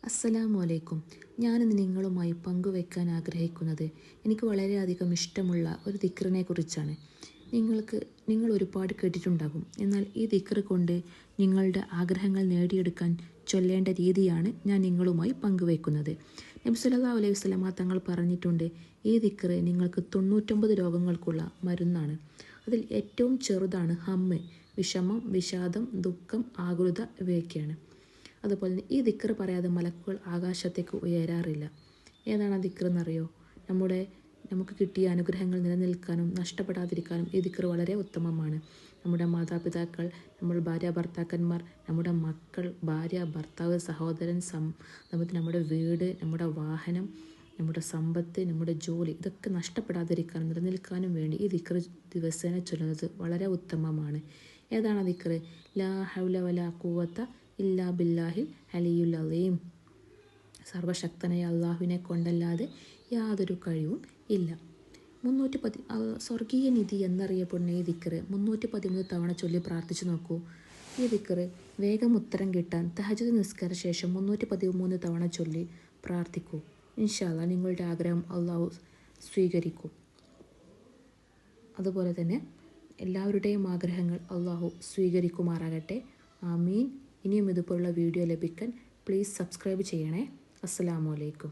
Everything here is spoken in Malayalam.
അസ്സലാമു അലൈക്കും. ഞാനിന്ന് നിങ്ങളുമായി പങ്കുവെക്കാൻ ആഗ്രഹിക്കുന്നത് എനിക്ക് വളരെയധികം ഇഷ്ടമുള്ള ഒരു ദിക്റിനെ കുറിച്ചാണ്. നിങ്ങൾ ഒരുപാട് കേട്ടിട്ടുണ്ടാകും. എന്നാൽ ഈ ദിക്ർ കൊണ്ട് നിങ്ങളുടെ ആഗ്രഹങ്ങൾ നേടിയെടുക്കാൻ ചൊല്ലേണ്ട രീതിയാണ് ഞാൻ നിങ്ങളുമായി പങ്കുവെക്കുന്നത്. നബി സല്ലല്ലാഹു അലൈഹി വസല്ലമ തങ്ങൾ പറഞ്ഞിട്ടുണ്ട്, ഈ ദിക്ർ നിങ്ങൾക്ക് 99 രോഗങ്ങൾക്കുള്ള മരുന്നാണ്. അതിൽ ഏറ്റവും ചെറുതാണ് ഹമ്മ്, വിഷമം, വിഷാദം, ദുഃഖം, ആകുലത ഇവയൊക്കെയാണ്. അതുപോലെ തന്നെ ഈ ദിക്ർ പറയാതെ മലക്കുകൾ ആകാശത്തേക്ക് ഉയരാറില്ല. ഏതാണ് ആ ദിക്ർ എന്നറിയോ? നമുക്ക് കിട്ടിയ അനുഗ്രഹങ്ങൾ നിലനിൽക്കാനും നഷ്ടപ്പെടാതിരിക്കാനും ഈ ദിക്ർ വളരെ ഉത്തമമാണ്. നമ്മുടെ മാതാപിതാക്കൾ, ഭാര്യ ഭർത്താക്കന്മാർ, നമ്മുടെ മക്കൾ, ഭാര്യ ഭർത്താവ്, സഹോദരൻ, നമ്മുടെ വീട്, നമ്മുടെ വാഹനം, നമ്മുടെ സമ്പത്ത്, നമ്മുടെ ജോലി, ഇതൊക്കെ നഷ്ടപ്പെടാതിരിക്കാനും നിലനിൽക്കാനും വേണ്ടി ഈ ദിക്ർ ദിവസേന ചൊല്ലുന്നത് വളരെ ഉത്തമമാണ്. ഏതാണ് ആ ദിക്ർ? ലാ ഹൗല വലാ ഖുവത ഇല്ലാ ബില്ലാഹിൽ അലിയുൽ അലീം. സർവശക്തനായ അള്ളാഹുവിനെ കൊണ്ടല്ലാതെ യാതൊരു കഴിവും ഇല്ല. സ്വർഗീയ നിധി എന്നറിയപ്പെടുന്ന ഈ ദിക്ർ 313 തവണ ചൊല്ലി പ്രാർത്ഥിച്ചു നോക്കൂ. ഈ ദിക്ർ വേഗം ഉത്തരം കിട്ടാൻ തഹജ്ജുദ് നിസ്കാര ശേഷം 313 തവണ ചൊല്ലി പ്രാർത്ഥിക്കൂ. ഇൻഷാ അല്ലാഹ് നിങ്ങളുടെ ആഗ്രഹം അള്ളാഹു സ്വീകരിക്കും. അതുപോലെ തന്നെ എല്ലാവരുടെയും ആഗ്രഹങ്ങൾ അള്ളാഹു സ്വീകരിക്കുമാറാകട്ടെ. ആമീൻ. ഇനിയും ഇതുപോലുള്ള വീഡിയോ ലഭിക്കാൻ പ്ലീസ് സബ്സ്ക്രൈബ് ചെയ്യണേ. അസ്സലാമു അലൈക്കും.